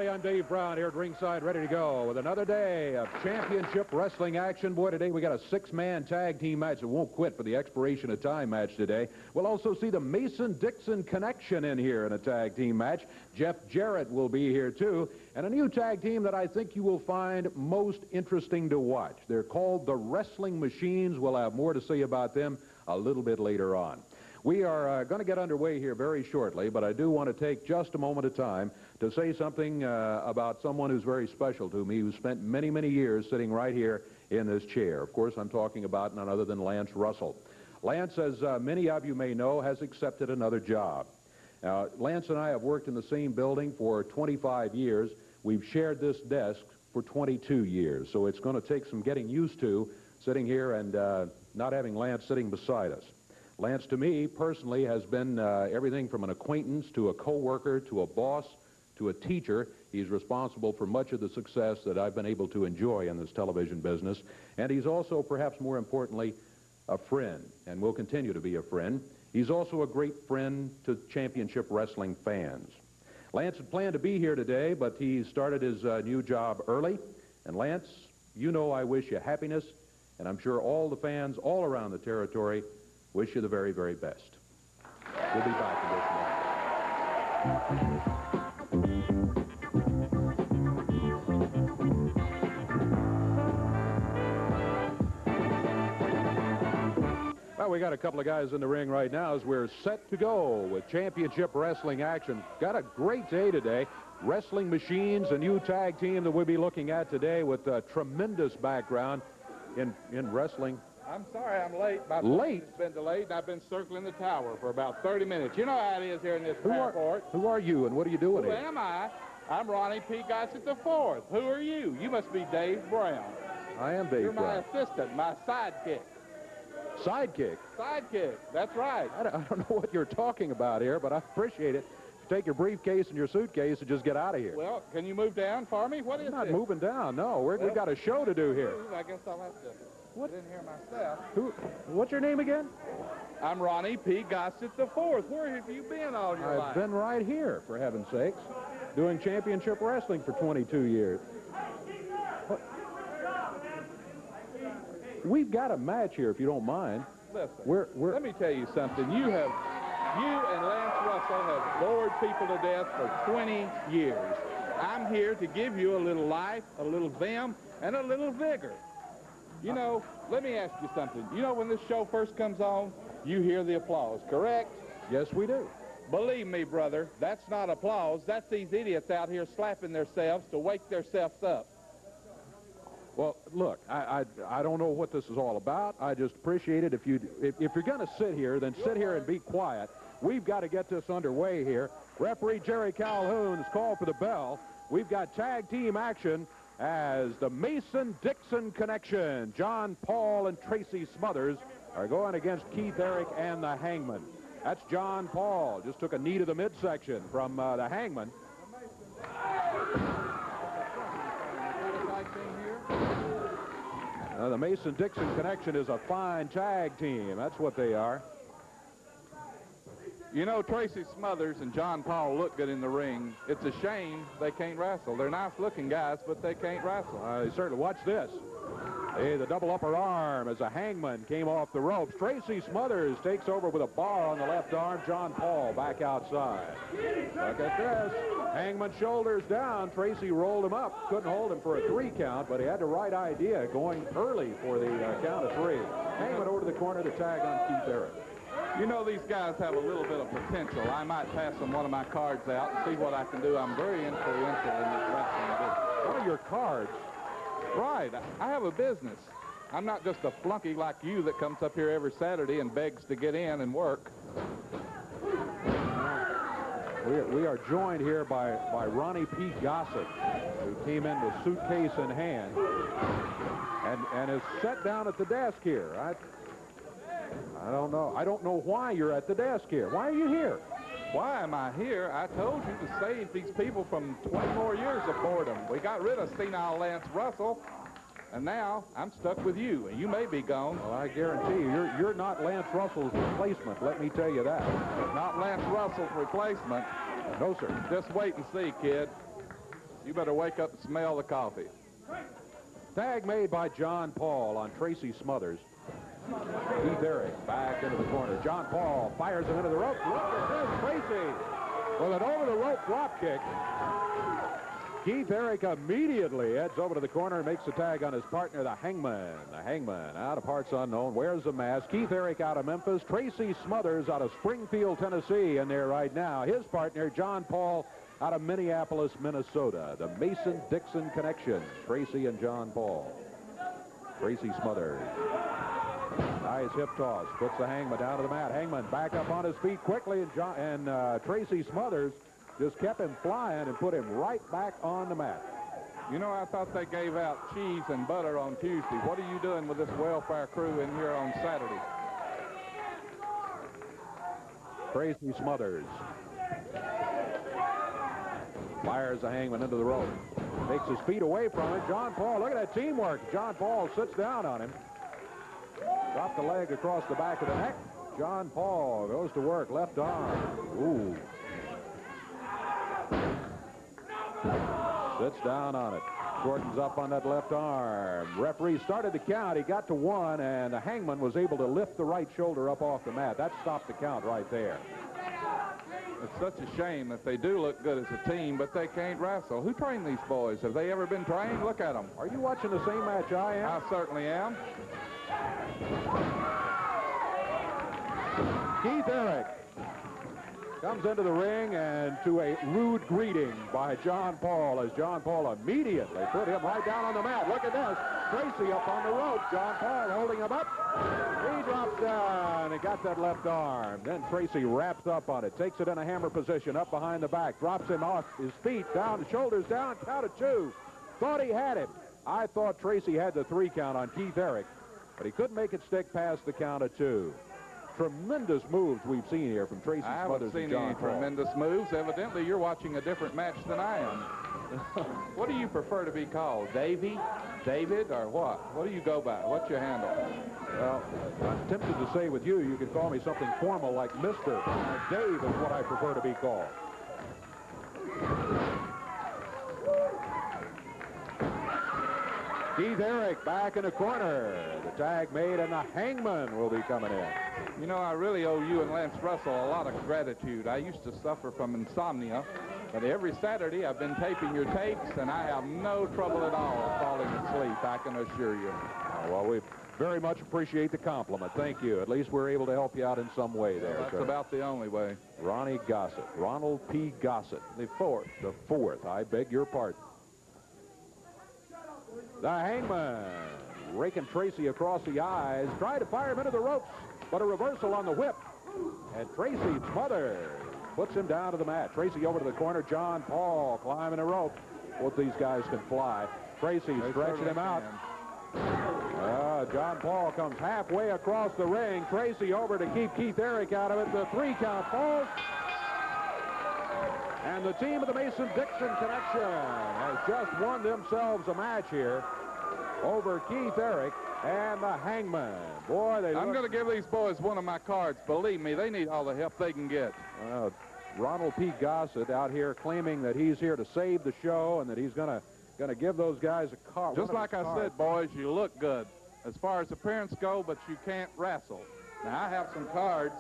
everybody. I'm Dave Brown here at ringside, ready to go with another day of championship wrestling action. Boy, today we got a six-man tag team match that won't quit for the expiration of time match today. We'll also see the Mason-Dixon connection in here in a tag team match. Jeff Jarrett will be here, too. And a new tag team that I think you will find most interesting to watch. They're called the Wrestling Machines. We'll have more to say about them a little bit later on. We are going to get underway here very shortly, but I do want to take just a moment of time to say something about someone who's very special to me, who spent many, many years sitting right here in this chair. Of course, I'm talking about none other than Lance Russell. Lance, as many of you may know, has accepted another job. Now, Lance and I have worked in the same building for 25 years. We've shared this desk for 22 years, so it's going to take some getting used to sitting here and not having Lance sitting beside us. Lance, to me, personally, has been everything from an acquaintance to a co-worker to a boss to a teacher. He's responsible for much of the success that I've been able to enjoy in this television business. And he's also, perhaps more importantly, a friend, and will continue to be a friend. He's also a great friend to championship wrestling fans. Lance had planned to be here today, but he started his new job early. And Lance, you know I wish you happiness, and I'm sure all the fans all around the territory wish you the very, very best. We'll be back in just a moment. Well, we got a couple of guys in the ring right now as we're set to go with championship wrestling action. Got a great day today. Wrestling Machines, a new tag team that we'll be looking at today with a tremendous background in wrestling. I'm sorry I'm late. My late? It's been delayed, and I've been circling the tower for about 30 minutes. You know how it is here in this airport. Who are you, and what are you doing here? Who am I? I'm Ronnie P. Gossett IV. Who are you? You must be Dave Brown. I am Dave You're Brown. my assistant, my sidekick. Sidekick? Sidekick, that's right. I don't know what you're talking about here, but I appreciate it. Take your briefcase and your suitcase and just get out of here. Well, can you move down for me? What is I'm not this? moving down, no. We've got a show to do here. I guess I'll have to get in here myself. What's your name again? I'm Ronnie P. Gossett IV. Where have you been all your life? I've been right here, for heaven's sakes, doing championship wrestling for 22 years. What? We've got a match here, if you don't mind. Listen, let me tell you something. You and Lance Russell have bored people to death for 20 years. I'm here to give you a little life, a little vim, and a little vigor. You know, let me ask you something. You know, when this show first comes on, you hear the applause, correct? Yes, we do. Believe me, brother, that's not applause. That's these idiots out here slapping themselves to wake themselves up. Well, look, I don't know what this is all about. I just appreciate it. If you're going to sit here, then sit here and be quiet. We've got to get this underway here. Referee Jerry Calhoun has called for the bell. We've got tag team action as the Mason-Dixon connection. John Paul and Tracy Smothers are going against Keith Eric and the Hangman. That's John Paul. Just took a knee to the midsection from the Hangman. The Mason-Dixon connection is a fine tag team. That's what they are. You know, Tracy Smothers and John Paul look good in the ring. It's a shame they can't wrestle. They're nice-looking guys, but they can't wrestle. They certainly. Watch this. Hey, the double upper arm as a Hangman came off the ropes. Tracy Smothers takes over with a bar on the left arm. John Paul back outside. Look at this. Hangman shoulders down. Tracy rolled him up. Couldn't hold him for a 3 count, but he had the right idea going early for the count of 3. Hangman over to the corner to tag on Keith Eric. You know, these guys have a little bit of potential. I might pass them one of my cards out and see what I can do. I'm very influential in this wrestling business. One of your cards? Right. I have a business. I'm not just a flunky like you that comes up here every Saturday and begs to get in and work. We are joined here by Ronnie P. Gossett, who came in with suitcase in hand and is set down at the desk here. I don't know. I don't know why you're at the desk here. Why are you here? Why am I here? I told you to save these people from 20 more years of boredom. We got rid of senile Lance Russell, and now I'm stuck with you, and you may be gone. Well, I guarantee you, you're not Lance Russell's replacement. Let me tell you that. Not Lance Russell's replacement. No, sir. Just wait and see, kid. You better wake up and smell the coffee. Tag made by John Paul on Tracy Smothers. Keith Eric back into the corner. John Paul fires him into the rope. Look at this, Tracy with an over-the-rope drop kick. Keith Eric immediately heads over to the corner and makes the tag on his partner, the Hangman. The Hangman, out of parts unknown, wears the mask. Keith Eric out of Memphis. Tracy Smothers out of Springfield, Tennessee, in there right now. His partner, John Paul, out of Minneapolis, Minnesota. The Mason-Dixon connection. Tracy and John Paul. Tracy Smothers. Nice hip toss. Puts the Hangman down to the mat. Hangman back up on his feet quickly, and Tracy Smothers just kept him flying and put him right back on the mat. You know, I thought they gave out cheese and butter on Tuesday. What are you doing with this welfare crew in here on Saturday? Tracy Smothers fires the Hangman into the rope. Takes his feet away from it. John Paul, look at that teamwork. John Paul sits down on him. Drop the leg across the back of the neck. John Paul goes to work, left arm. Ooh. Sits down on it. Shortens up on that left arm. Referee started the count. He got to 1, and the Hangman was able to lift the right shoulder up off the mat. That stopped the count right there. It's such a shame that they do look good as a team, but they can't wrestle. Who trained these boys? Have they ever been trained? Look at them. Are you watching the same match I am? I certainly am. Keith Eric comes into the ring, and to a rude greeting by John Paul, as John Paul immediately put him right down on the mat. Look at this. Tracy up on the rope. John Paul holding him up. He drops down and got that left arm. Then Tracy wraps up on it, takes it in a hammer position, up behind the back, drops him off his feet, down, shoulders down, count of 2. Thought he had him. I thought Tracy had the 3 count on Keith Eric, but he couldn't make it stick past the count of 2. Tremendous moves we've seen here from Tracy Smothers and John Paul. I haven't seen any tremendous moves. Evidently, you're watching a different match than I am. What do you prefer to be called? Davey? David? Or what? What do you go by? What's your handle? Well, I'm tempted to say with you, you could call me something formal like Mr. Dave is what I prefer to be called. Keith Eric back in the corner. The tag made, and the Hangman will be coming in. You know, I really owe you and Lance Russell a lot of gratitude. I used to suffer from insomnia, but every Saturday I've been taping your tapes, and I have no trouble at all falling asleep, I can assure you. Well, we very much appreciate the compliment. Thank you. At least we're able to help you out in some way there. That's about the only way. Ronnie Gossett. Ronald P. Gossett. The fourth. The 4th. I beg your pardon. The Hangman raking Tracy across the eyes. Tried to fire him into the ropes, but a reversal on the whip. And Tracy Smothers puts him down to the mat. Tracy over to the corner. John Paul climbing the rope. Both these guys can fly. Tracy stretching him out. John Paul comes halfway across the ring. Tracy over to keep Keith Eric out of it. The 3 count falls. And the team of the Mason-Dixon connection has just won themselves a match here over Keith Eric and the Hangman. Boy, I'm going to give these boys one of my cards. Believe me, they need all the help they can get. Ronald P. Gossett out here claiming that he's here to save the show and that he's going to give those guys a card. Just like I said, boys, you look good as far as appearance go, but you can't wrestle. Now, I have some cards.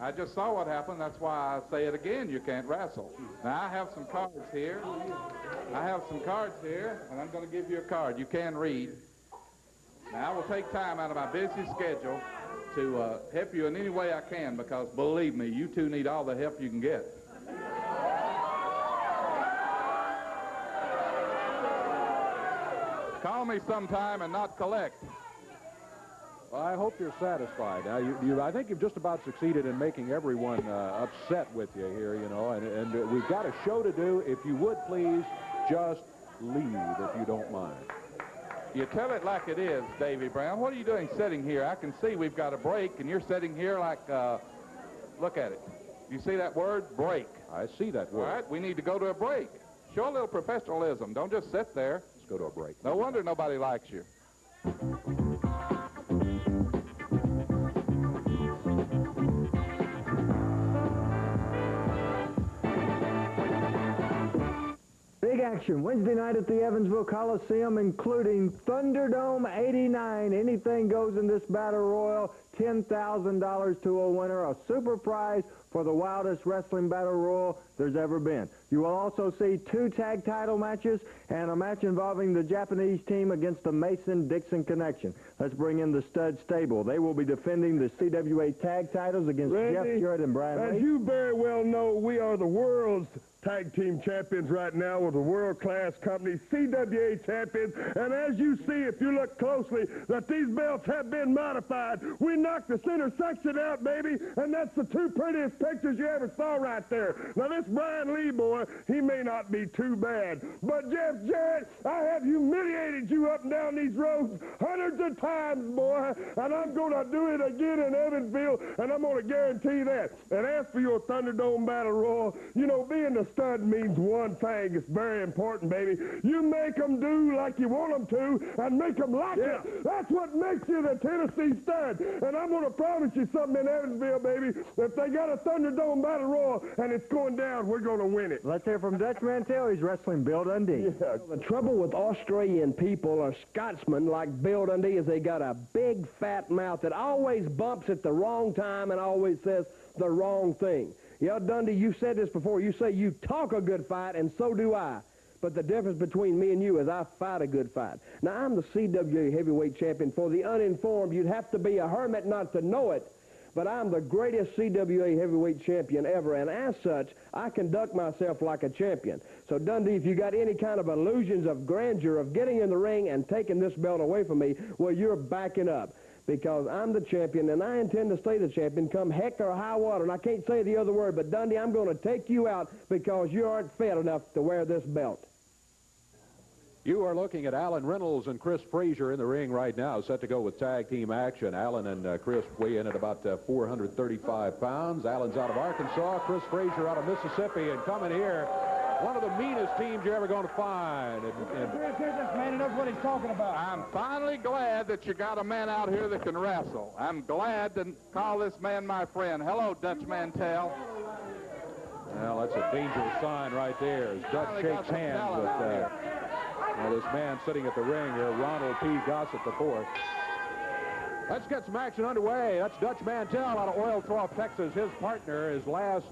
I just saw what happened. That's why I say it again. You can't wrestle. Now, I have some cards here. And I'm going to give you a card. You can read. Now, I will take time out of my busy schedule to help you in any way I can, because, believe me, you two need all the help you can get. Call me sometime and not collect. Well, I hope you're satisfied. Now, I think you've just about succeeded in making everyone upset with you here, you know, and we've got a show to do. If you would please just leave, if you don't mind. You tell it like it is, Davy Brown. What are you doing sitting here? I can see we've got a break, and you're sitting here like, look at it. You see that word? Break. I see that word. All right, we need to go to a break. Show a little professionalism. Don't just sit there. Let's go to a break. No wonder nobody likes you. Big action Wednesday night at the Evansville Coliseum, including Thunderdome 89. Anything goes in this battle royal. $10,000 to a winner, a super prize for the wildest wrestling battle royal there's ever been. You will also see 2 tag title matches and a match involving the Japanese team against the Mason-Dixon Connection. Let's bring in the Stud Stable. They will be defending the CWA tag titles against Jeff Jarrett and Brian Lee. As you very well know, we are the world's tag team champions right now with a world-class company, CWA champions. And as you see, if you look closely, that these belts have been modified. We knocked the center section out, baby, and that's the 2 prettiest pictures you ever saw right there. Now, this Brian Lee boy, he may not be too bad, but Jeff Jarrett, I have humiliated you up and down these roads hundreds of times, boy, and I'm going to do it again in Evansville, and I'm going to guarantee that. And as for your Thunderdome Battle Royal, you know, being the stud means one thing. It's very important, baby. You make them do like you want them to and make them like it. That's what makes you the Tennessee Stud. And I'm going to promise you something in Evansville, baby. If they got a Thunderdome Battle Royal and it's going down, we're going to win it. Let's hear from Dutch Mantell. He's wrestling Bill Dundee. Yeah. The trouble with Australian people or Scotsmen like Bill Dundee is they got a big fat mouth that always bumps at the wrong time and always says the wrong thing. Yeah, Dundee, you said this before. You say you talk a good fight, and so do I. But the difference between me and you is I fight a good fight. Now, I'm the CWA heavyweight champion. For the uninformed, you'd have to be a hermit not to know it. But I'm the greatest CWA heavyweight champion ever, and as such, I conduct myself like a champion. So, Dundee, if you got any kind of illusions of grandeur of getting in the ring and taking this belt away from me, well, you're backing up. Because I'm the champion, and I intend to stay the champion come heck or high water. And I can't say the other word, but, Dundee, I'm going to take you out because you aren't fit enough to wear this belt. You are looking at Alan Reynolds and Chris Frazier in the ring right now, set to go with tag team action. Alan and Chris weigh in at about 435 pounds. Alan's out of Arkansas, Chris Frazier out of Mississippi, and coming here, one of the meanest teams you're ever going to find. This man knows what he's talking about. I'm finally glad that you got a man out here that can wrestle. I'm glad to call this man my friend. Hello, Dutch Mantell. Well, that's a dangerous sign right there as Dutch shakes hands with this man sitting at the ring here, Ronald P. Gossett IV. Let's get some action underway. That's Dutch Mantell out of Oiltrough, Texas. His partner, his last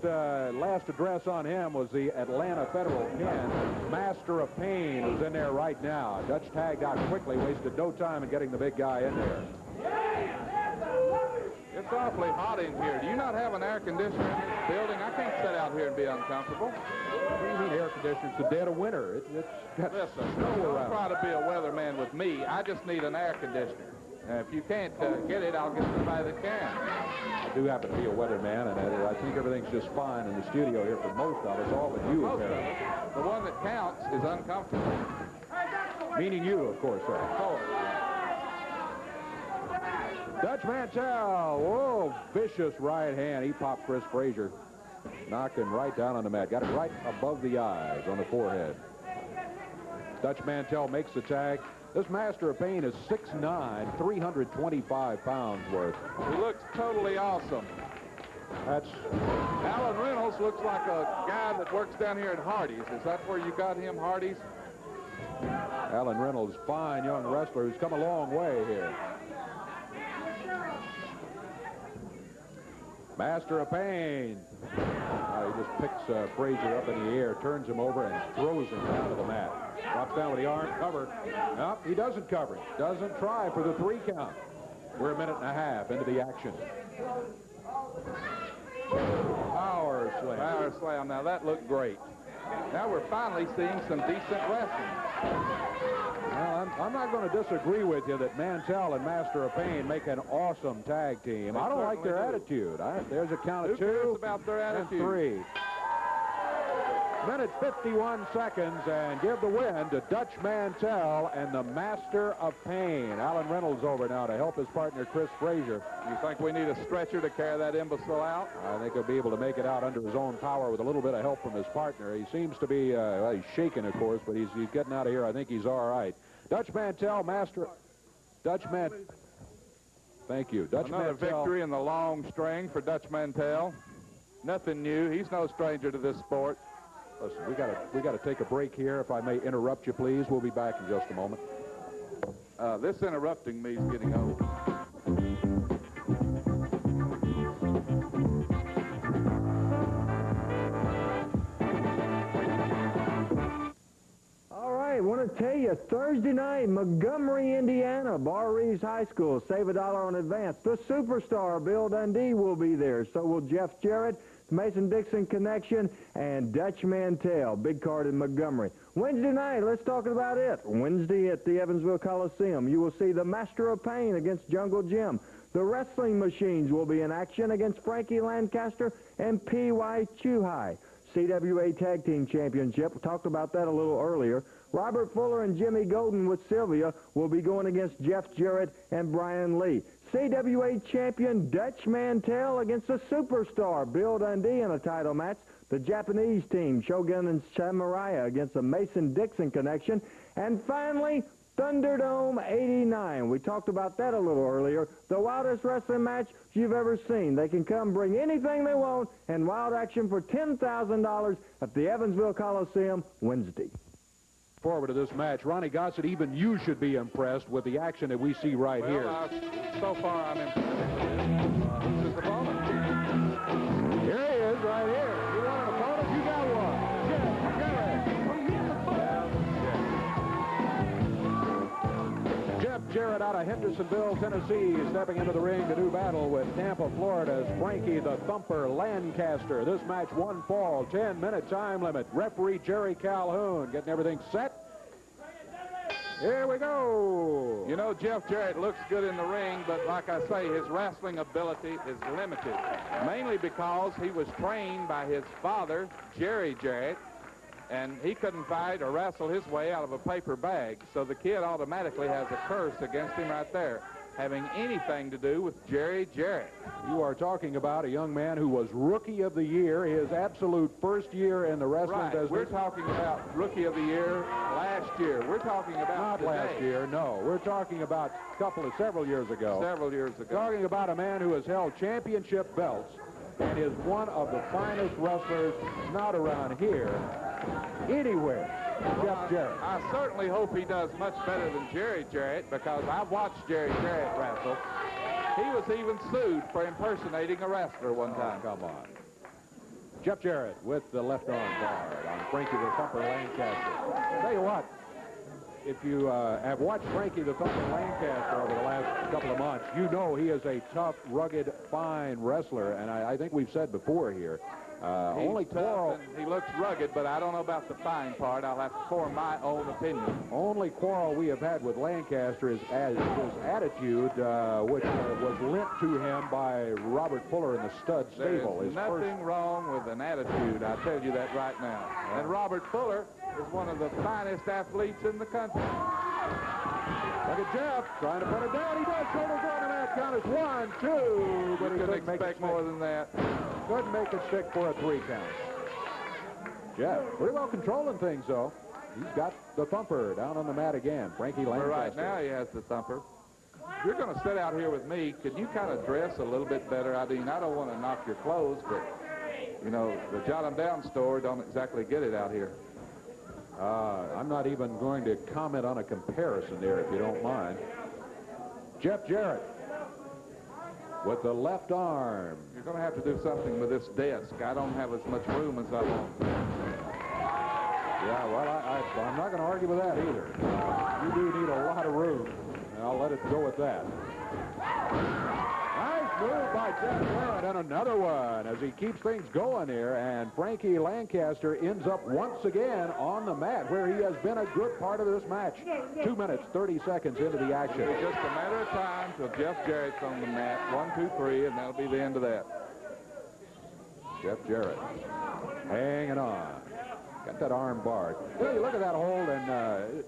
address on him was the Atlanta Federal Pin. Master of Pain is in there right now. Dutch tagged out quickly, wasted no time in getting the big guy in there. It's awfully hot in here. Do you not have an air conditioner in this building? I can't sit out here and be uncomfortable. What do you mean air conditioner? It's the dead of winter. It's got Listen, snow don't around. try to be a weatherman with me. I just need an air conditioner. If you can't get it, I'll get somebody that can. I do happen to be a weatherman, and I think everything's just fine in the studio here for most of us, all but you, apparently. The one that counts is uncomfortable. Meaning you, of course, sir. Of course. Dutch Mantell, whoa, vicious right hand. He popped Chris Frazier. Knocked him right down on the mat. Got it right above the eyes on the forehead. Dutch Mantell makes the tag. This Master of Pain is 6'9", 325 pounds worth. He looks totally awesome. That's Alan Reynolds looks like a guy that works down here at Hardee's. Is that where you got him, Hardee's? Alan Reynolds, fine young wrestler who's come a long way here. Master of Pain. He just picks Frazier up in the air, turns him over, and throws him down to the mat. Drops down with the arm, cover. Nope, he doesn't cover it. Doesn't try for the 3 count. We're a minute and a half into the action. Power slam. Power slam. Now, that looked great. Now we're finally seeing some decent wrestling. Well, I'm not going to disagree with you that Mantell and Master of Pain make an awesome tag team. I don't like their attitude. There's a count of 2. Who cares about their attitude? And 3. Minute 51 seconds, and give the win to Dutch Mantell and the Master of Pain. Alan Reynolds over now to help his partner Chris Frazier. You think we need a stretcher to carry that imbecile out? I think he'll be able to make it out under his own power with a little bit of help from his partner. He seems to be, well, he's shaking, of course, but he's getting out of here. I think he's all right. Dutch Mantell, Thank you. Dutch Another Mantell. victory in the long string for Dutch Mantell. Nothing new. He's no stranger to this sport. Listen, we got to take a break here. If I may interrupt you, please. We'll be back in just a moment. This interrupting me is getting old. I want to tell you, Thursday night, Montgomery, Indiana, Bar Reeves High School. Save $1 in advance. The superstar, Bill Dundee, will be there. So will Jeff Jarrett, Mason-Dixon Connection, and Dutch Mantell. Big card in Montgomery. Wednesday night, let's talk about it. Wednesday at the Evansville Coliseum, you will see the Master of Pain against Jungle Jim. The Wrestling Machines will be in action against Frankie Lancaster and P.Y. Chuhai. CWA Tag Team Championship, we talked about that a little earlier. Robert Fuller and Jimmy Golden with Sylvia will be going against Jeff Jarrett and Brian Lee. CWA champion Dutch Mantell against the superstar Bill Dundee in a title match. The Japanese team, Shogun and Samurai, against the Mason-Dixon Connection. And finally, Thunderdome 89. We talked about that a little earlier. The wildest wrestling match you've ever seen. They can come bring anything they want and wild action for $10,000 at the Evansville Coliseum Wednesday. Forward to this match, Ronnie Gossett, even you should be impressed with the action that we see right here. So far, I'm impressed. Who's his opponent? Here he is, right here. You want an opponent? You got one. Jeff Jarrett. Jeff Jarrett out of Hendersonville, Tennessee, stepping into the ring to do battle with Tampa, Florida's Frankie the Thumper Lancaster. This match, one fall, 10-minute time limit. Referee Jerry Calhoun getting everything set. Here we go. You know, Jeff Jarrett looks good in the ring, but like I say, his wrestling ability is limited, mainly because he was trained by his father, Jerry Jarrett, and he couldn't fight or wrestle his way out of a paper bag. So the kid automatically has a curse against him right there, having anything to do with Jerry Jarrett. You are talking about a young man who was Rookie of the Year, his absolute first year in the wrestling business. We're talking about Rookie of the Year last year. We're talking about Not last year, no. We're talking about several years ago. Several years ago. Talking about a man who has held championship belts and is one of the finest wrestlers, not around here, anywhere. Jeff Jarrett. I certainly hope he does much better than Jerry Jarrett, because I've watched Jerry Jarrett wrestle. He was even sued for impersonating a wrestler one time. Come on. Jeff Jarrett with the left arm guard on Frankie the Thumper Lancaster. Tell you what, if you have watched Frankie the Thumper Lancaster over the last couple of months, you know he is a tough, rugged, fine wrestler, and I think we've said before here, only quarrel. He looks rugged, but I don't know about the fine part. I'll have to form my own opinion. Only quarrel we have had with Lancaster is as his attitude, which was lent to him by Robert Fuller in the stud stable. There's nothing wrong with an attitude. I tell you that right now. And Robert Fuller is one of the finest athletes in the country. Look at Jeff trying to put it down. He does. Shoulders on, and that count is 1, 2. But he couldn't expect more than that. Couldn't make it stick for a 3 count. Jeff, pretty well controlling things, though. He's got the thumper down on the mat again. Frankie Lancaster. Right now he has the thumper. If you're going to sit out here with me, could you kind of dress a little bit better? I mean, I don't want to knock your clothes, but, you know, the Jot 'em Down store don't exactly get it out here. I'm not even going to comment on a comparison there, if you don't mind. Jeff Jarrett with the left arm. You're going to have to do something with this desk. I don't have as much room as I want. Yeah, well, I'm not going to argue with that either. You do need a lot of room, and I'll let it go with that. Nice move by Jeff Jarrett, and another one as he keeps things going here, and Frankie Lancaster ends up once again on the mat, where he has been a good part of this match. 2 minutes, 30 seconds into the action. It's just a matter of time till Jeff Jarrett's on the mat. 1, 2, 3, and that'll be the end of that. Jeff Jarrett hanging on. Got that arm barred. Well, you look at that hold, and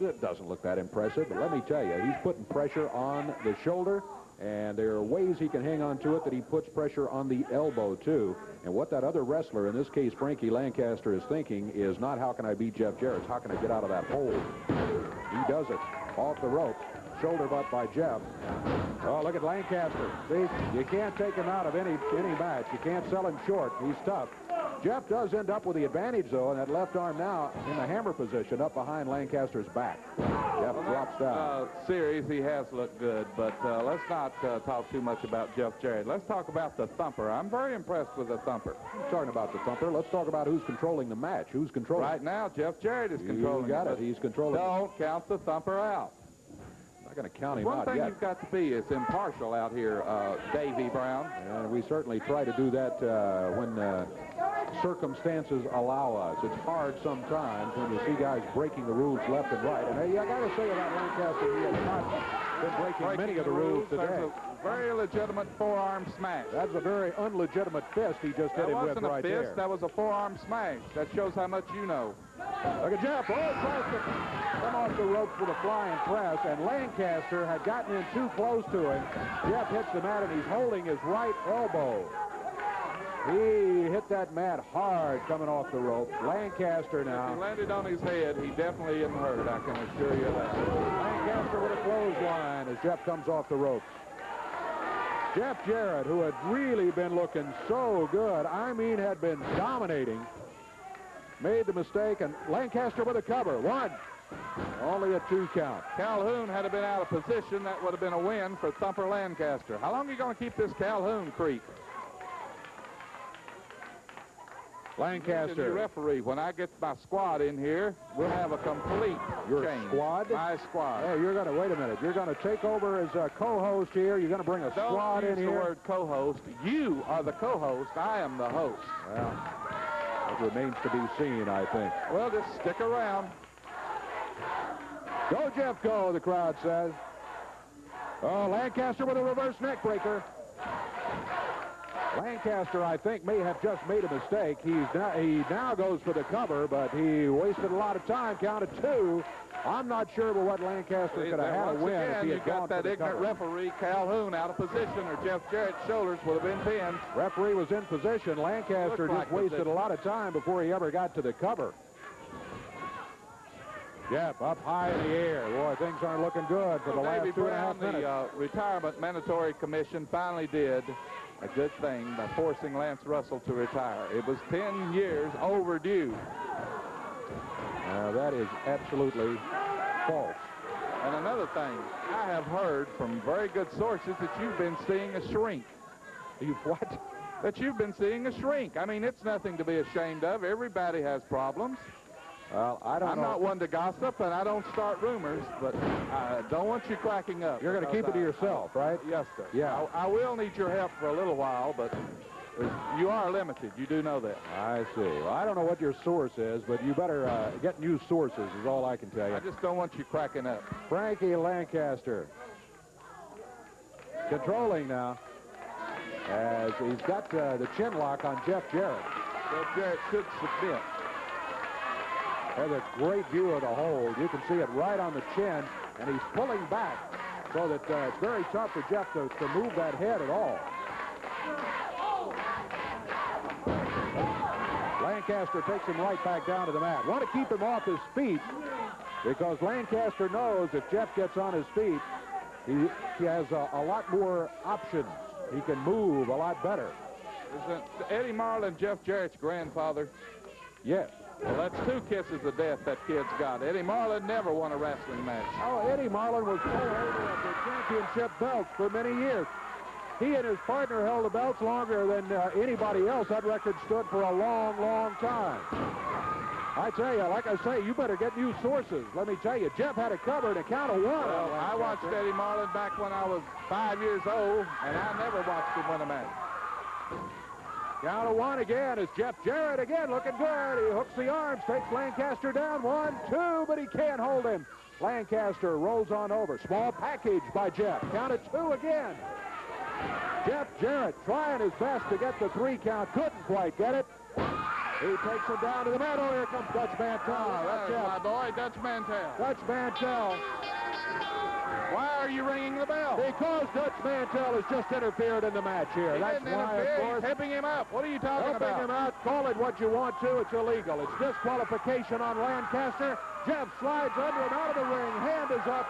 it doesn't look that impressive, but let me tell you, he's putting pressure on the shoulder, and there are ways he can hang on to it that he puts pressure on the elbow, too. And what that other wrestler, in this case Frankie Lancaster, is thinking is not how can I beat Jeff Jarrett, it's how can I get out of that hold. He does it off the rope. Shoulder butt by Jeff. Oh, look at Lancaster. See, you can't take him out of any match. You can't sell him short. He's tough. Jeff does end up with the advantage, though, and that left arm now in the hammer position up behind Lancaster's back. Jeff drops down. Series, he has looked good, but let's not talk too much about Jeff Jarrett. Let's talk about the thumper. I'm very impressed with the thumper. Talking about the thumper, let's talk about who's controlling the match. Who's controlling Right now, Jeff Jarrett is controlling it. You got it. He's controlling it. Don't count the thumper out. Not going to count him One out thing yet. you've got to be is impartial out here, Davy Brown. And we certainly try to do that when circumstances allow us. It's hard sometimes when you see guys breaking the rules left and right. And I got to say about Lancaster, he has not been breaking many of the rules today. That's a very legitimate forearm smash. That's a very unlegitimate fist he just hit him with right there. That wasn't a fist. That was a forearm smash. That shows how much you know. Look at Jeff. Oh, tries to come off the ropes with a flying press, and Lancaster had gotten in too close to him. Jeff hits the mat, and he's holding his right elbow. He hit that mat hard coming off the rope. Lancaster now. If he landed on his head, he definitely isn't hurt, I can assure you that. Lancaster with a clothesline as Jeff comes off the ropes. Jeff Jarrett, who had really been looking so good, I mean had been dominating, made the mistake, and Lancaster with a cover. One. Only a 2 count. Calhoun had been out of position. That would have been a win for Thumper Lancaster. How long are you going to keep this Calhoun creep? Lancaster. The referee, when I get my squad in here, we'll have a complete change. Squad? My squad. Hey, you're going to, wait a minute, you're going to take over as a co-host here. You're going to bring a squad in here. Don't use the word co-host. You are the co-host. I am the host. Well, it remains to be seen, I think. Well, just stick around. Go, Jeff, go, the crowd says. Oh, Lancaster with a reverse neck breaker. Lancaster, I think, may have just made a mistake. He now goes for the cover, but he wasted a lot of time. Counted 2. I'm not sure but what Lancaster could have had a win if he had gone got for that the ignorant cover. referee, Calhoun, out of position, or Jeff Jarrett's shoulders would have been pinned. Referee was in position. Lancaster just wasted a lot of time before he ever got to the cover. Jeff up high in the air. Boy, things aren't looking good for the last 2.5 minutes. The Retirement Mandatory Commission finally did a good thing by forcing Lance Russell to retire. It was 10 years overdue. That is absolutely false. And another thing, I have heard from very good sources that you've been seeing a shrink. You what? That you've been seeing a shrink. I mean, it's nothing to be ashamed of. Everybody has problems. Well, I don't know. I'm not one to gossip, and I don't start rumors, but I don't want you cracking up. You're going to keep it to yourself, right? Yes, sir. Yeah. I will need your help for a little while, but you are limited. You do know that. I see. Well, I don't know what your source is, but you better get new sources is all I can tell you. I just don't want you cracking up. Frankie Lancaster controlling now as he's got the chin lock on Jeff Jarrett. Jeff Jarrett should submit. Has a great view of the hold. You can see it right on the chin, and he's pulling back so that it's very tough for Jeff to move that head at all. Lancaster takes him right back down to the mat. Want to keep him off his feet because Lancaster knows if Jeff gets on his feet, he has a lot more options. He can move a lot better. Is Eddie Marlin Jeff Jarrett's grandfather? Yes. Well, that's 2 kisses of death that kid's got. Eddie Marlin never won a wrestling match. Oh, Eddie Marlin was co-holder of the championship belts for many years. He and his partner held the belts longer than anybody else. That record stood for a long, long time. I tell you, like I say, you better get new sources. Let me tell you, Jeff had a cover and a count of 1. Well, I watched Eddie Marlin back when I was 5 years old, and I never watched him win a match. Count of 1 again is Jeff Jarrett again looking good. He hooks the arms, takes Lancaster down. 1, 2, but he can't hold him. Lancaster rolls on over. Small package by Jeff. Count of 2 again. Jeff Jarrett trying his best to get the 3 count. Couldn't quite get it. He takes him down to the mat. Oh, here comes Dutch Mantell. That's my boy, Dutch Mantell. Dutch Mantell. Why are you ringing the bell? Because Dutch Mantell has just interfered in the match here. He That's didn't why, interfere. of course. He's hipping him up. What are you talking about? Helping him out. Call it what you want to. It's illegal. It's disqualification on Lancaster. Jeff slides under him out of the ring. Hand is up.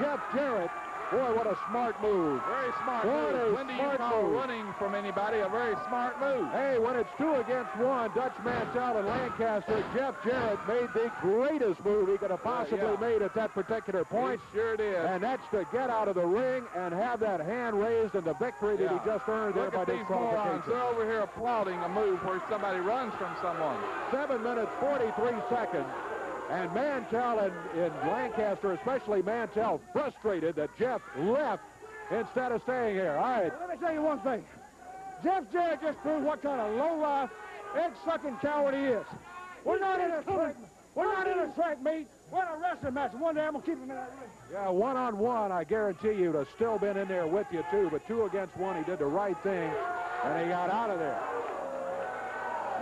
Jeff Jarrett Boy, what a smart move. Very smart What move. a When do you smart call move. running from anybody a very smart move? Hey, when it's 2 against 1, Dutch Mantell and Lancaster, Jeff Jarrett made the greatest move he could have possibly made at that particular point. He sure did. And that's to get out of the ring and have that hand raised and the victory that he just earned there Look by at these morons. They're over here applauding a move where somebody runs from someone. 7 minutes, 43 seconds. And Mantell and Lancaster, especially Mantell, frustrated that Jeff left instead of staying here. All right. Let me tell you one thing. Jeff Jarrett just proved what kind of low-life, egg-sucking coward he is. We're not in a track meet. We're in a wrestling match. One day I'm going to keep him in that ring. Yeah, one-on-one, I guarantee you, to still been in there with you, too. But 2 against 1, he did the right thing, and he got out of there.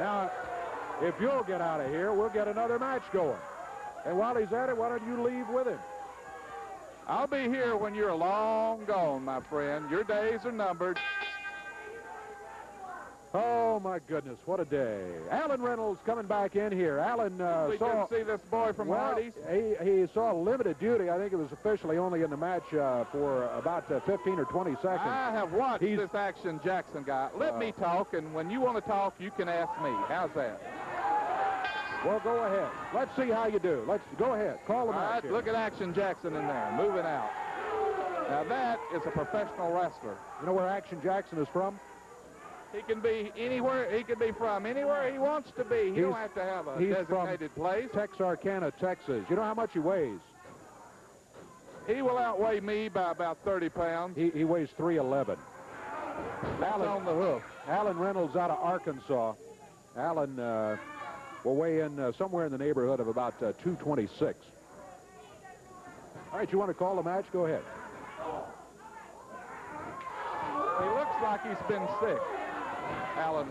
Now, if you'll get out of here, we'll get another match going. And while he's at it, why don't you leave with him? I'll be here when you're long gone, my friend. Your days are numbered. Oh, my goodness, what a day. Alan Reynolds coming back in here. Alan We saw... did see this boy from Hardee's. He saw limited duty. I think it was officially only in the match for about 15 or 20 seconds. I have watched this Action Jackson guy. Let me talk, and when you want to talk, you can ask me. How's that? Well, go ahead. Let's see how you do. Let's go ahead. Call him All out. right, Here. look at Action Jackson in there, moving out. Now, that is a professional wrestler. You know where Action Jackson is from? He can be anywhere. He can be from anywhere he wants to be. He don't have to have a designated place. Texarkana, Texas. You know how much he weighs? He will outweigh me by about 30 pounds. He weighs 311. Alan on the hoof. Alan Reynolds out of Arkansas. Alan will weigh in somewhere in the neighborhood of about 226. All right, you want to call the match? Go ahead. He looks like he's been sick, Alan.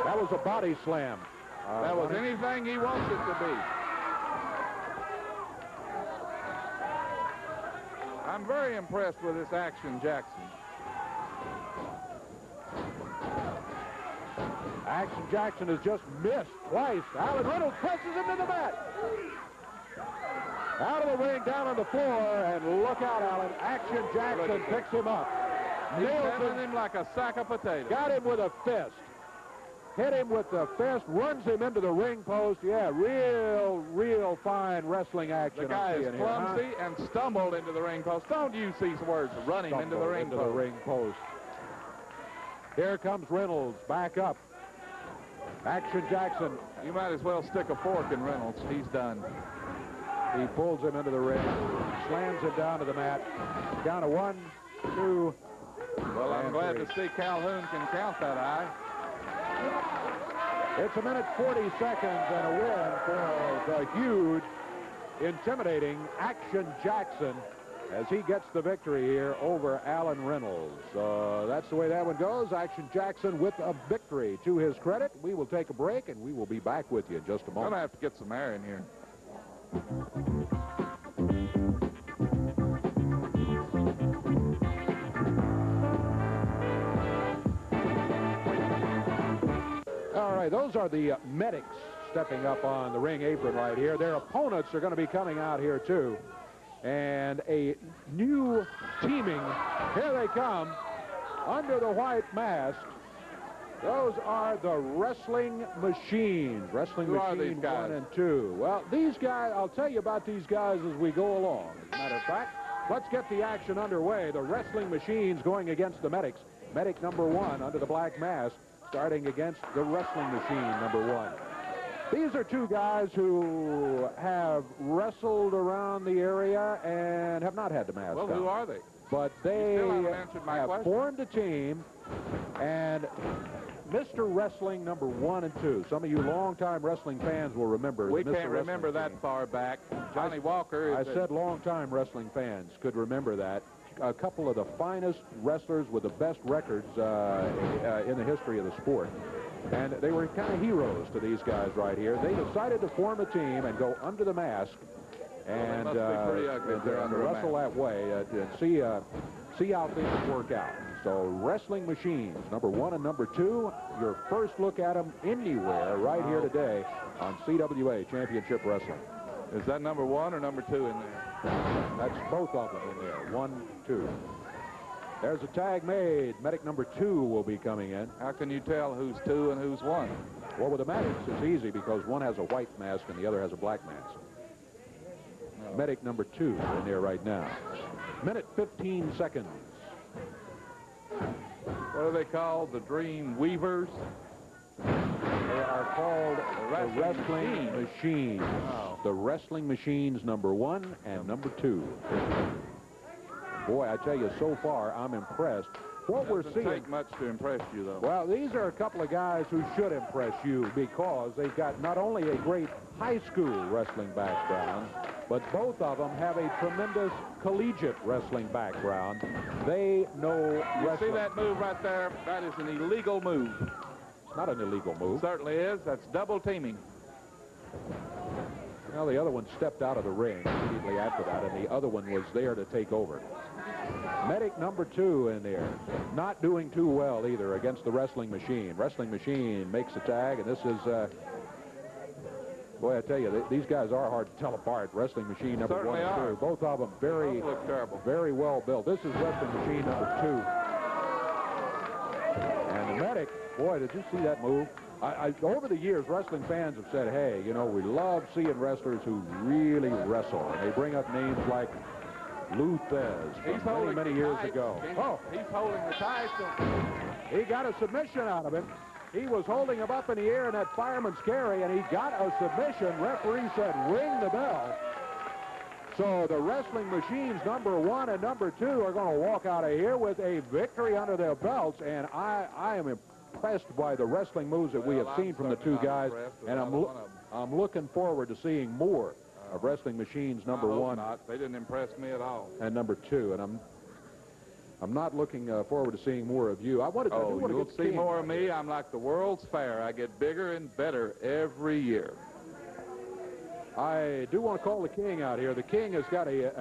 That was a body slam. That was anything he wants it to be. I'm very impressed with this Action Jackson. Action Jackson has just missed twice. Alan Reynolds presses him to the mat. Out of the ring, down on the floor, and look out, Alan. Action Jackson picks him up. He's having him like a sack of potatoes. Got him with a fist. Hit him with the fist, runs him into the ring post. Yeah, real fine wrestling action. The guy is clumsy and stumbled into the ring post. Don't use these words, run him into the ring post. Here comes Reynolds, back up. Action Jackson. You might as well stick a fork in Reynolds. He's done. He pulls him into the ring, slams him down to the mat. Down to 1, 2. Well, I'm glad to see Calhoun can count that eye. It's 1 minute 40 seconds and a win for the huge, intimidating Action Jackson as he gets the victory here over Alan Reynolds. That's the way that one goes. Action Jackson with a victory to his credit. We will take a break, and we will be back with you in just a moment. I'm going to have to get some air in here. All right, those are the medics stepping up on the ring apron right here. Their opponents are going to be coming out here, too. And a new teaming. Here they come under the white mask. Those are the Wrestling Machines. Wrestling Machine 1 and 2. Well, these guys, I'll tell you about these guys as we go along. As a matter of fact, let's get the action underway. The Wrestling Machines going against the medics. Medic number 1 under the black mask starting against the Wrestling Machine number 1. These are 2 guys who have wrestled around the area and have not had the mask on. Well, who are they? But they have question. formed a team, and Mr. Wrestling number 1 and 2. Some of you longtime wrestling fans will remember. We can't remember that far back. Johnny Walker. I said longtime wrestling fans could remember that. A couple of the finest wrestlers with the best records in the history of the sport. And they were kind of heroes to these guys right here. They decided to form a team and go under the mask and wrestle that way and see how things work out. So Wrestling Machines, number 1 and number 2, your first look at them anywhere right here today on CWA Championship Wrestling. Is that number 1 or number 2 in there? That's both of them in there. 1, 2. There's a tag made. Medic number 2 will be coming in. How can you tell who's 2 and who's 1? Well, with the medics, it's easy because one has a white mask and the other has a black mask. No. Medic number 2 in there right now. Minute 15 seconds. What are they called? The Dream Weavers? They are called the Wrestling Machines. Oh. The Wrestling Machines number 1 and number 2. Boy, I tell you, so far, I'm impressed. What we're seeing... Doesn't take much to impress you, though. Well, these are a couple of guys who should impress you because they've got not only a great high school wrestling background, but both of them have a tremendous collegiate wrestling background. They know wrestling. See that move right there? That is an illegal move. It's not an illegal move. It certainly is. That's double teaming. Well, the other one stepped out of the ring immediately after that, and the other one was there to take over. Medic number 2 in there. Not doing too well either against the Wrestling Machine. Wrestling Machine makes a tag, and this is... boy, I tell you, these guys are hard to tell apart. Wrestling Machine number 1 and 2. Both of them very, very well built. This is Wrestling Machine number 2. And the Medic, boy, did you see that move? Over the years, wrestling fans have said, hey, you know, we love seeing wrestlers who really wrestle. And they bring up names like Lou Thez from many years ago. Oh, he's holding the title. He got a submission out of him. He was holding him up in the air in that fireman's carry, and he got a submission. Referee said, ring the bell. So the Wrestling Machines number 1 and number 2 are going to walk out of here with a victory under their belts, and I am impressed by the wrestling moves that we have seen from the 2 guys, and I'm looking forward to seeing more of Wrestling Machines number 1. They didn't impress me at all. And number 2, and I'm not looking forward to seeing more of you. You'll see more of me. I'm like the World's Fair. I get bigger and better every year. I do want to call the King out here. The King has got a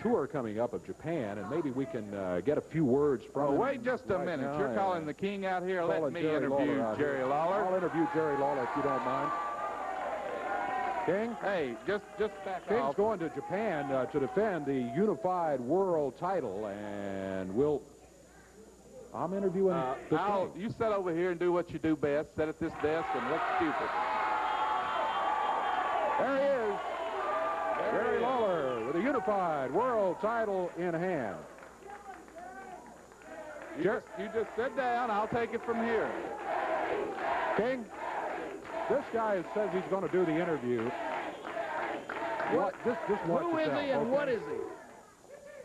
tour coming up of Japan, and maybe we can get a few words from him. Wait just a minute. Now. You're calling the King out here? Let me interview Jerry Lawler. I'll interview Jerry Lawler if you don't mind. King? Hey, just back King's off. going to Japan to defend the unified world title, and I'm interviewing the King. You sit over here and do what you do best. Sit at this desk and look stupid. There he is. Jerry Lawler with a unified world title in hand. You just sit down. I'll take it from here. King, this guy says he's going to do the interview. What? Who is he and what is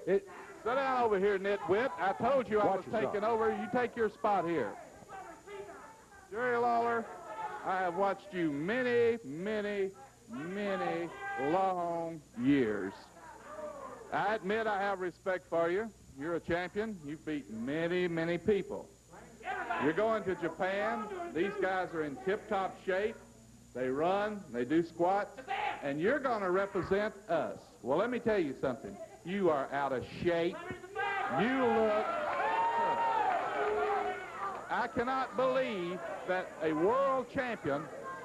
he? Sit down over here, nitwit. I told you I was taking over. You take your spot here. Jerry Lawler, I have watched you many, many, many long years. I admit I have respect for you. You're a champion. You've beat many, many people. You're going to Japan. These guys are in tip-top shape. They run, they do squats, and you're going to represent us. Well, let me tell you something. You are out of shape. You look... I cannot believe that a world champion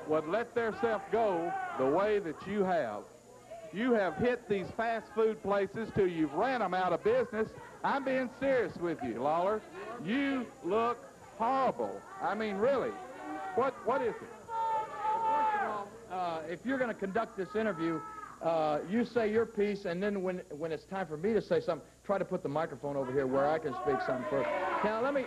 would let theirself go the way that you have. You have hit these fast food places till you've ran them out of business. I'm being serious with you, Lawler. You look horrible. I mean, really. What is it? First of all, if you're going to conduct this interview, you say your piece, and then when it's time for me to say something, try to put the microphone over here where I can speak something first. Now, let me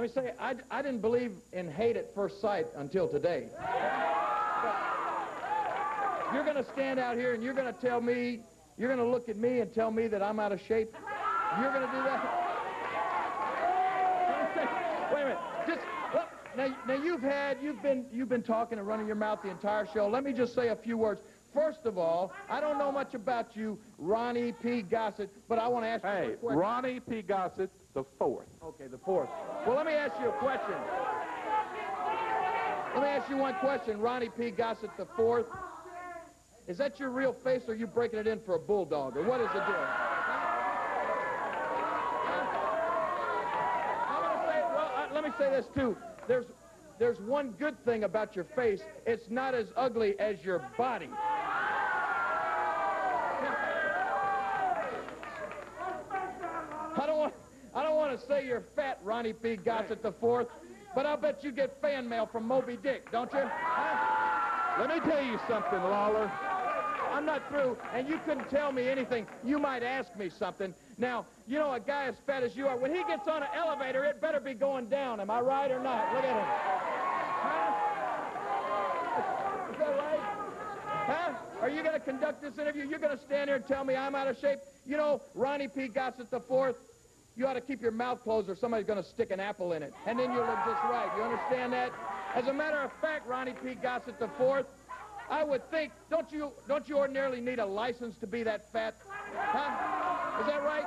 say, I didn't believe in hate at first sight until today. But you're going to stand out here and you're going to tell me, you're going to look at me and tell me that I'm out of shape? You're going to do that? Wait a minute. Just look, now you've been talking and running your mouth the entire show. Let me just say a few words. First of all, I don't know much about you, Ronnie P. Gossett, but I want to ask you a question. Ronnie P. Gossett, the 4th. Okay, the 4th. Well, let me ask you a question. Let me ask you one question, Ronnie P. Gossett, the 4th. Is that your real face, or are you breaking it in for a bulldog, or what is it doing? Let me say this, too. there's one good thing about your face. It's not as ugly as your body. I don't want to say you're fat, Ronnie P. Gossett IV, but I'll bet you get fan mail from Moby Dick, don't you? Huh? Let me tell you something, Lawler. I'm not through, and you couldn't tell me anything. You might ask me something. Now, you know, a guy as fat as you are, when he gets on an elevator, it better be going down. Am I right or not? Look at him. Huh? Is that right? Huh? Are you going to conduct this interview? You're going to stand here and tell me I'm out of shape? You know, Ronnie P. Gossett IV, you ought to keep your mouth closed or somebody's going to stick an apple in it, and then you'll look just right. You understand that? As a matter of fact, Ronnie P. Gossett IV, I would think, don't you ordinarily need a license to be that fat? Huh? Is that right?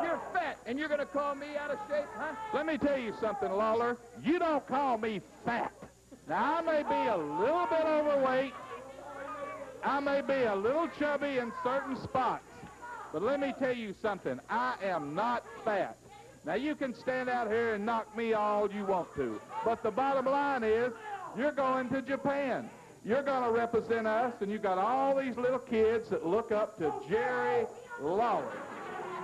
You're fat, and you're going to call me out of shape, huh? Let me tell you something, Lawler. You don't call me fat. Now, I may be a little bit overweight. I may be a little chubby in certain spots. But let me tell you something. I am not fat. Now, you can stand out here and knock me all you want to. But the bottom line is, you're going to Japan. You're going to represent us, and you've got all these little kids that look up to Jerry Lawler.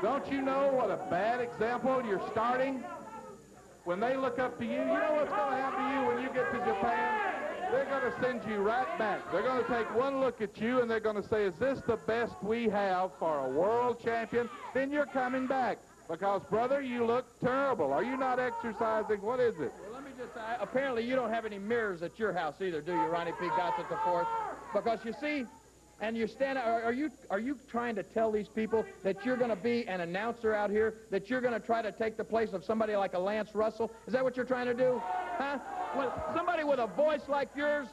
Don't you know what a bad example you're starting? When they look up to you, you know what's going to happen to you when you get to Japan? They're going to send you right back. They're going to take one look at you, and they're going to say, is this the best we have for a world champion? Then you're coming back. Because, brother, you look terrible. Are you not exercising? What is it? Well, let me just say, apparently you don't have any mirrors at your house either, do you, Ronnie P. Gossett IV? Because you see, and you stand, are you trying to tell these people that you're going to be an announcer out here, that you're going to try to take the place of somebody like a Lance Russell? Is that what you're trying to do? Huh? Well, somebody with a voice like yours,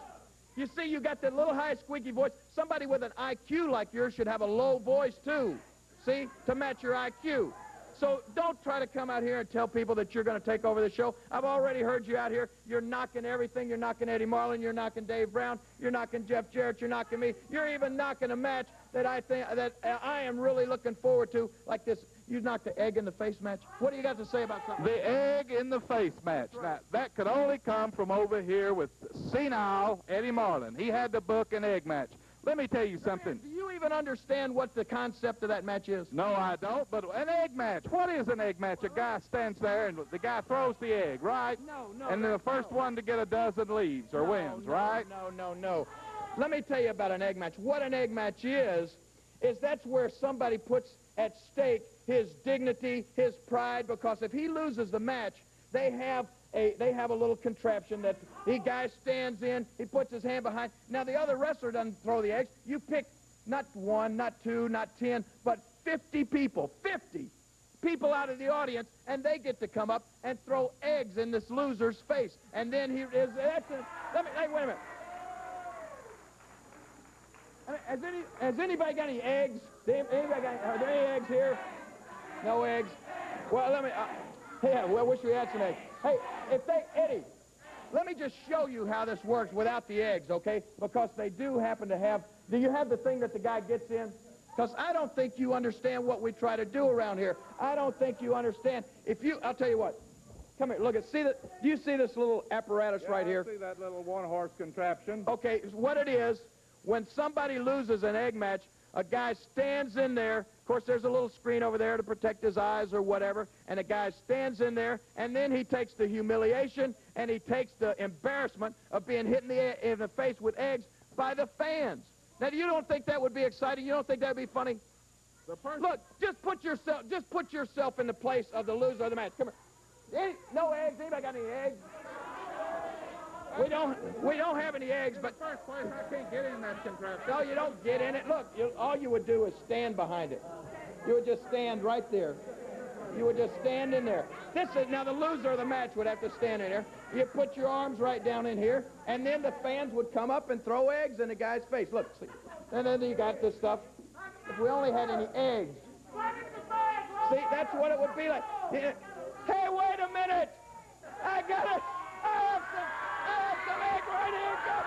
you see, you got that little high squeaky voice. Somebody with an IQ like yours should have a low voice too, see, to match your IQ. So don't try to come out here and tell people that you're going to take over the show. I've already heard you out here. You're knocking everything. You're knocking Eddie Marlin. You're knocking Dave Brown. You're knocking Jeff Jarrett. You're knocking me. You're even knocking a match that I am really looking forward to, like this. You knocked the egg in the face match. What do you got to say about something? The egg in the face match. Right. Now, that could only come from over here with senile Eddie Marlin. He had to book an egg match. Let me tell you something. Do you even understand what the concept of that match is? No, I don't, but an egg match. What is an egg match? A guy stands there and the guy throws the egg, right? No. And the first one to get a dozen leaves or wins, right? No. Let me tell you about an egg match. What an egg match is that's where somebody puts at stake his dignity, his pride, because if he loses the match, they have a little contraption that the guy stands in, he puts his hand behind. Now, the other wrestler doesn't throw the eggs. You pick not 1, not 2, not 10, but 50 people out of the audience, and they get to come up and throw eggs in this loser's face. And then wait a minute. Has anybody got any eggs? Are there any eggs here? No eggs? Well, I wish we had some eggs. Hey, Eddie, let me just show you how this works without the eggs, okay? Because they do happen to have, do you have the thing that the guy gets in? Because I don't think you understand what we try to do around here. I don't think you understand. I'll tell you what. Come here, look at, do you see this little apparatus right here? I see that little one-horse contraption. Okay, what it is, when somebody loses an egg match, a guy stands in there. Of course, there's a little screen over there to protect his eyes or whatever, and a guy stands in there, and then he takes the humiliation and he takes the embarrassment of being hit in the face with eggs by the fans. Now, you don't think that would be exciting? You don't think that would be funny? Look, just put yourself in the place of the loser of the match. Come here. No eggs? Anybody got any eggs? We don't have any eggs, but First place, I can't get in that contraption. no, you don't get in it. Look, all you would do is stand behind it. You would just stand right there. You would just stand in there. Now the loser of the match would have to stand in there. You put your arms right down in here, and then the fans would come up and throw eggs in the guy's face. Look, see. And then you got this stuff. If we only had any eggs. See, that's what it would be like. Hey, wait a minute. I got it. I have some egg right here. Come.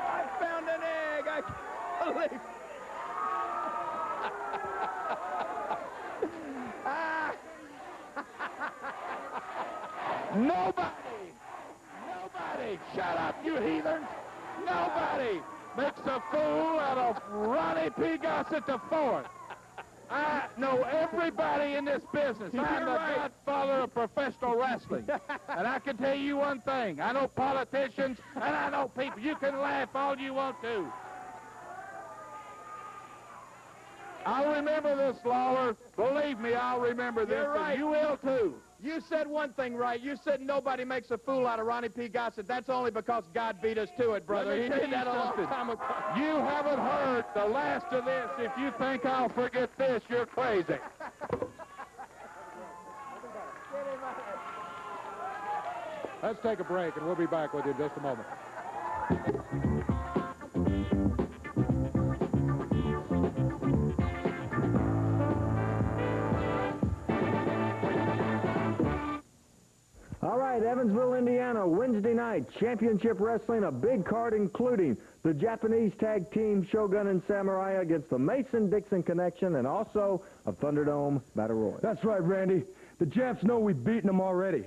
I found an egg. I can't Nobody, shut up, you heathens. Nobody makes a fool out of Ronnie P. Gossett IV. I know everybody in this business. I'm the godfather of professional wrestling. And I can tell you one thing. I know politicians, and I know people. You can laugh all you want to. I'll remember this, Lawler. Believe me, I'll remember this. You're right. And you will, too. You said one thing right. You said nobody makes a fool out of Ronnie P. Gossett. That's only because God beat us to it, brother. He did that a long time ago. You haven't heard the last of this. If you think I'll forget this, you're crazy. Let's take a break, and we'll be back with you in just a moment. All right, Evansville, Indiana, Wednesday night, championship wrestling, a big card including the Japanese tag team Shogun and Samurai against the Mason-Dixon Connection and also a Thunderdome Battle Royal. That's right, Randy. The Japs know we've beaten them already.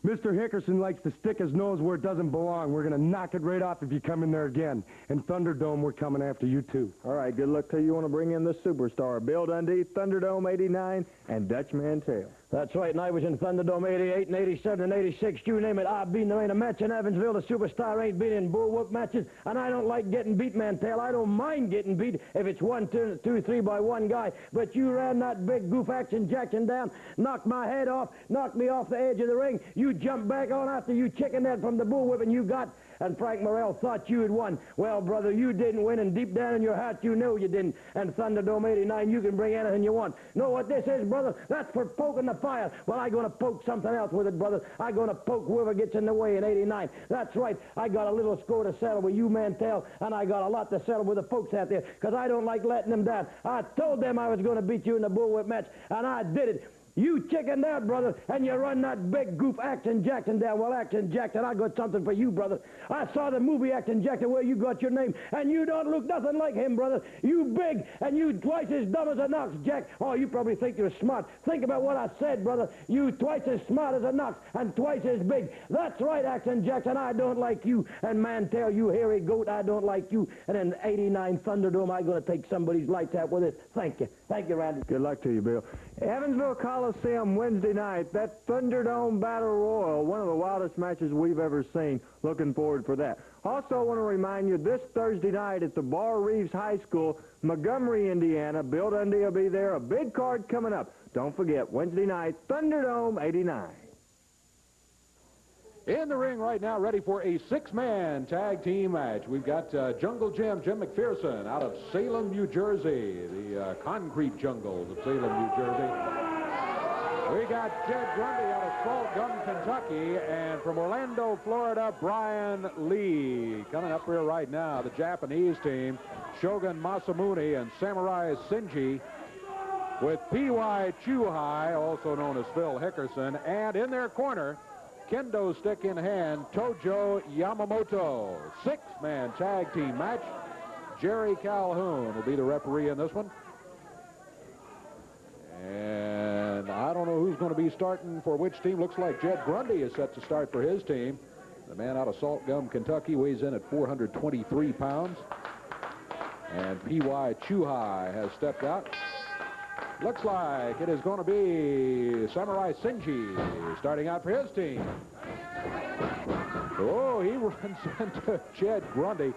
Mr. Hickerson likes to stick his nose where it doesn't belong. We're going to knock it right off if you come in there again. And Thunderdome, we're coming after you, too. All right, good luck to you. Want to bring in the superstar, Bill Dundee, Thunderdome 89, and Dutch Mantell. That's right, and I was in Thunderdome 88 and 87 and 86. You name it, I've been in a match in Evansville. The superstar ain't been in bullwhip matches, and I don't like getting beat, Mantell. I don't mind getting beat if it's 1, 2, 3 by one guy. But you ran that big goof Action Jackson down, knocked my head off, knocked me off the edge of the ring. You jumped back on after you chickened that from the bullwhip, and you got... And Frank Morrell thought you had won. Well, brother, you didn't win, and deep down in your heart, you know you didn't. And Thunderdome 89, you can bring anything you want. Know what this is, brother? That's for poking the fire. Well, I'm going to poke something else with it, brother. I'm going to poke whoever gets in the way in 89. That's right. I got a little score to settle with you, Mantell, and I got a lot to settle with the folks out there, because I don't like letting them down. I told them I was going to beat you in the bullwhip match, and I did it. You chickened out, brother, and you run that big goof Action Jackson down. Well, Action Jackson, I got something for you, brother. I saw the movie Action Jackson where you got your name, and you don't look nothing like him, brother. You big, and you twice as dumb as a Knox, Jack. Oh, you probably think you're smart. Think about what I said, brother. You twice as smart as a Knox, and twice as big. That's right, Action Jackson, I don't like you. And Mantell, you hairy goat, I don't like you. And in 89 Thunderdome, I'm going to take somebody's lights out with it. Thank you. Thank you, Randy. Good luck to you, Bill. Evansville Coliseum Wednesday night, that Thunderdome Battle Royal, one of the wildest matches we've ever seen. Looking forward for that. Also want to remind you, this Thursday night at the Bar Reeves High School, Montgomery, Indiana, Bill Dundee will be there. A big card coming up. Don't forget, Wednesday night, Thunderdome 89. In the ring right now, ready for a six-man tag team match. We've got Jungle Jim McPherson out of Salem, New Jersey, the concrete jungles of Salem, New Jersey. We got Jed Grundy out of Salt Gum, Kentucky, and from Orlando, Florida, Brian Lee. Coming up here right now, the Japanese team, Shogun Masamune and Samurai Shinji, with P.Y. Chuhai, also known as Phil Hickerson, and in their corner, kendo stick in hand, Tojo Yamamoto. Six-man tag team match. Jerry Calhoun will be the referee in this one. And I don't know who's going to be starting for which team. Looks like Jed Grundy is set to start for his team. The man out of Salt Gum, Kentucky, weighs in at 423 pounds. And P.Y. Chuhai has stepped out. Looks like it is going to be Samurai Shinji starting out for his team. Oh, he runs into Jed Grundy.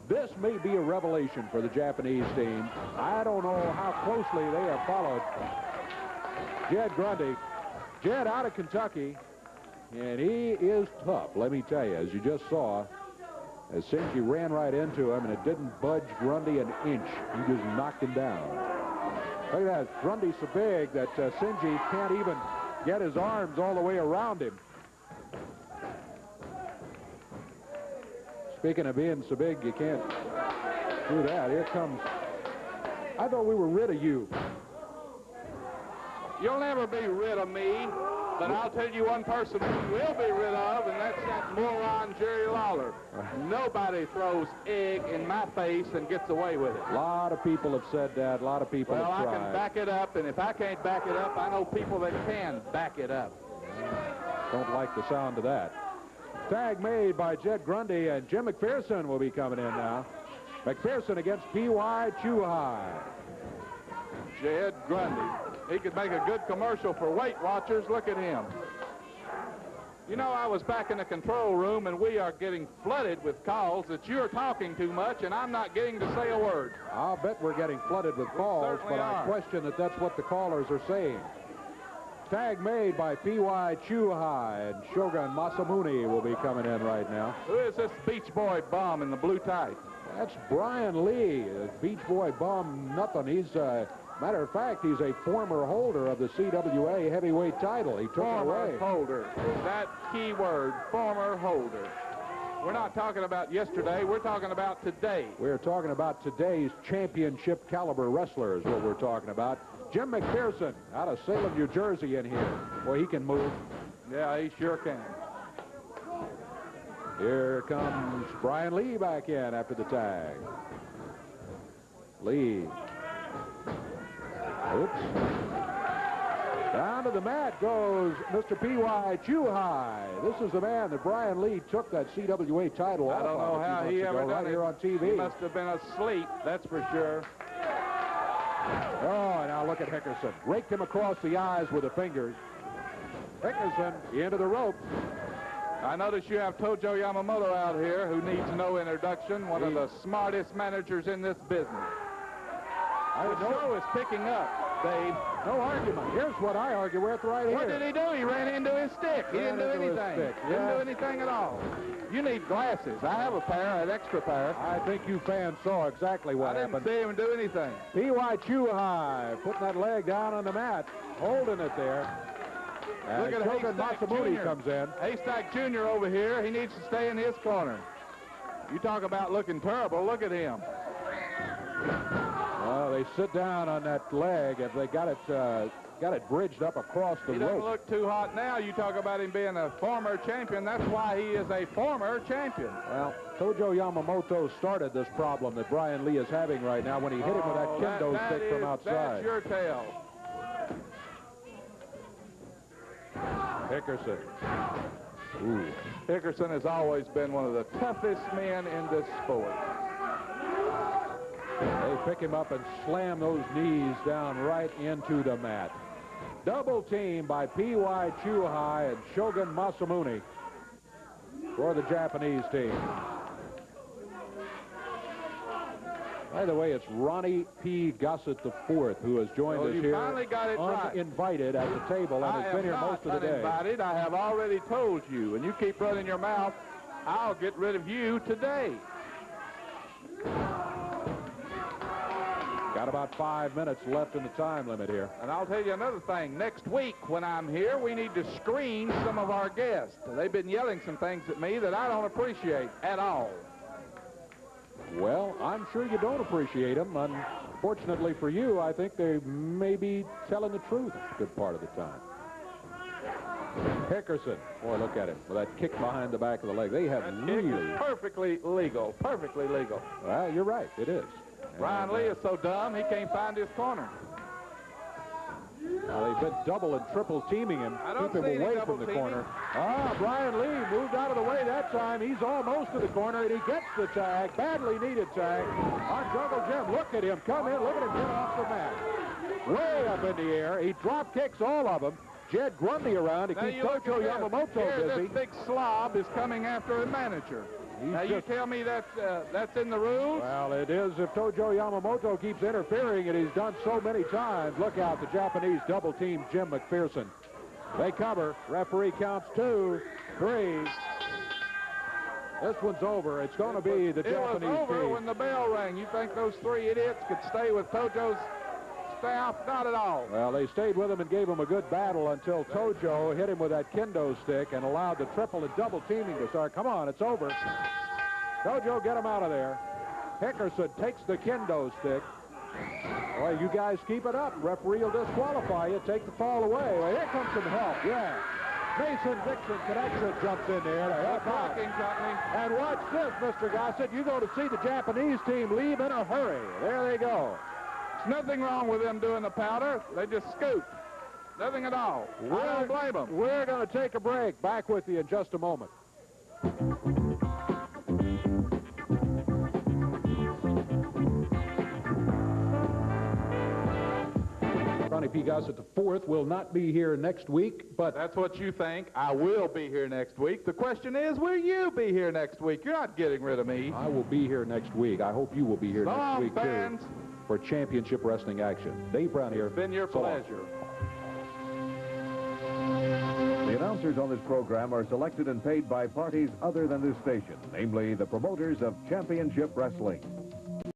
This may be a revelation for the Japanese team. I don't know how closely they have followed Jed Grundy. Jed out of Kentucky, and he is tough, let me tell you, as you just saw, as Shinji ran right into him, and it didn't budge Grundy an inch. He just knocked him down. Look at that. Grundy's so big that Shinji can't even get his arms all the way around him. Speaking of being so big, you can't do that. Here comes... I thought we were rid of you. You'll never be rid of me, but I'll tell you one person we will be rid of, and that's that moron Jerry Lawler. Nobody throws egg in my face and gets away with it. A lot of people have said that. A lot of people have tried. Well, I can back it up, and if I can't back it up, I know people that can back it up. Don't like the sound of that. Tag made by Jed Grundy, and Jim McPherson will be coming in now. McPherson against P.Y. Chuhai. Jed Grundy. He could make a good commercial for Weight Watchers. Look at him. You know, I was back in the control room, and we are getting flooded with calls that you're talking too much, and I'm not getting to say a word. I'll bet we're getting flooded with calls, but I question that that's what the callers are saying. Tag made by P.Y. Chuhai, and Shogun Masamune will be coming in right now. Who is this Beach Boy bum in the blue tights? That's Brian Lee, Beach Boy bum nothing. He's, matter of fact, he's a former holder of the CWA heavyweight title. He took it away. Former holder. That key word, former holder. We're not talking about yesterday. We're talking about today. We're talking about today's championship caliber wrestler is what we're talking about. Jim McPherson out of Salem, New Jersey in here. Boy, he can move. Yeah, he sure can. Here comes Brian Lee back in after the tag. Lee. Oops. Down to the mat goes Mr. P.Y. Chuhai. This is the man that Brian Lee took that CWA title off. I don't know how he ever done right it. here on TV. He must have been asleep, that's for sure. Oh, now look at Hickerson. Raked him across the eyes with the fingers. Hickerson into the rope. I notice you have Tojo Yamamoto out here, who needs no introduction, one of the smartest managers in this business. The show is picking up, Dave. No argument. Here's what I argue with right here. What did he do? He ran into his stick. He didn't do anything. Didn't do anything at all. You need glasses. I have a pair, an extra pair. I think you fans saw exactly what happened. I didn't see him do anything. P.Y. Chuhai putting that leg down on the mat, holding it there. And Look at Shogun Masamune comes in. Haystack Jr. over here. He needs to stay in his corner. You talk about looking terrible. Look at him. Well, they sit down on that leg, and they got it bridged up across the rope. He doesn't look too hot now. You talk about him being a former champion. That's why he is a former champion. Well, Tojo Yamamoto started this problem that Brian Lee is having right now when he hit him with that kendo stick from outside. That's your tale. Hickerson. Ooh. Hickerson has always been one of the toughest men in this sport. They pick him up and slam those knees down right into the mat. Double team by P.Y. Chuhai and Shogun Masamune for the Japanese team. By the way, it's Ronnie P. Gossett IV who has joined us here uninvited at the table and has been here most of the day. Uninvited. I have already told you, and you keep running your mouth, I'll get rid of you today. Got about 5 minutes left in the time limit here. And I'll tell you another thing. Next week when I'm here, we need to screen some of our guests. They've been yelling some things at me that I don't appreciate at all. Well, I'm sure you don't appreciate them. Unfortunately for you, I think they may be telling the truth a good part of the time. Hickerson. Boy, look at him with that kick behind the back of the leg. They have really... Perfectly legal. Perfectly legal. Well, you're right. It is. Brian Lee is so dumb, he can't find his corner. Well, they've been double and triple teaming him, keep him away from the corner. Ah, Brian Lee moved out of the way that time. He's almost to the corner, and he gets the tag, badly needed tag on Jungle Jim. Look at him come in. Look at him get off the mat. Way up in the air. He drop kicks all of them. Jed Grundy around to keep Tojo Yamamoto busy. This big slob is coming after a manager. Now, you tell me that's in the rules? Well, it is if Tojo Yamamoto keeps interfering, and he's done so many times. Look out, the Japanese double team Jim McPherson. They cover. Referee counts 2, 3. This one's over. It's going to be the Japanese team. It was over when the bell rang. You think those 3 idiots could stay with Tojo's staff? Not at all. Well, they stayed with him and gave him a good battle until Tojo hit him with that kendo stick and allowed the triple and double teaming to start. Come on, it's over. Tojo, get him out of there. Hickerson takes the kendo stick. Boy, you guys keep it up. Referee will disqualify you. Take the fall away. Well, here comes some help. Yeah. Mason Dixon Connection jumps in there to help out. And watch this, Mr. Gossett. You're going to see the Japanese team leave in a hurry. There they go. There's nothing wrong with them doing the powder. They just scoop. Nothing at all. I don't blame them. We're going to take a break. Back with you in just a moment. Ronnie P. Gossett IV will not be here next week, but That's what you think. I will be here next week. The question is, will you be here next week? You're not getting rid of me. I will be here next week. I hope you will be here So next long, week, fans. too, for championship wrestling action. Dave Brown here. It's been your So long. pleasure. The announcers on this program are selected and paid by parties other than this station, namely the promoters of championship wrestling.